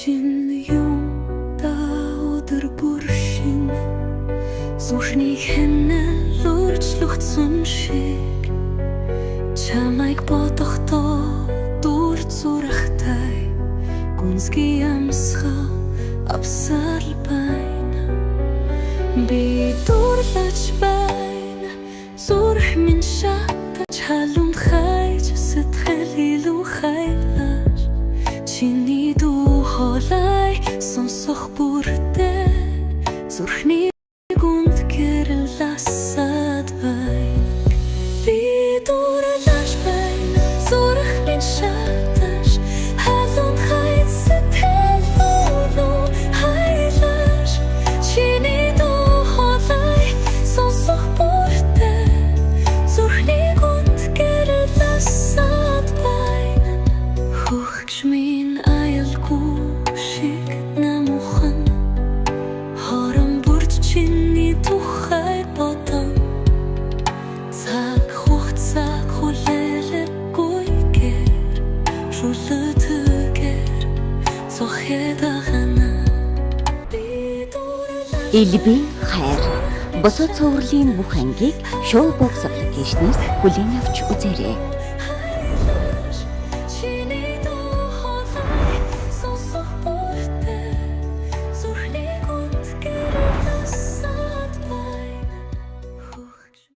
Чин юм да өдөр бүр шин Зүрхний хэнэ лурчлухтсан шиг Чамайг бодохдоо дүр зурахтай Гүнзгий амсгаа авсал байна Би дурлаж байна Зүрх минь шатаж халунд хайж Сэтгэл илүү хайлаж Чиний дуу хоолой сонсох бүрдээ Зүрхний гүнд гэрласад байна Би дурлаж байна Зүрх минь шатаж халунд хайж Сэтгэл илүү хайлаж Чиний дуу хоолой сонсох бүрдээ Зүрхний гүнд гэрласад байна Хөгж минь аялгүй шиг намуухан Хорон бүрд чиний тухай бодон Цаг хугацаа хүлээлгүйгээр Шүлэтгэгээр зохиодагана Элбийн хайр босоо цувралын бүх ангийг Showbox аппликейшнээс хүлээн авч үзээрэй.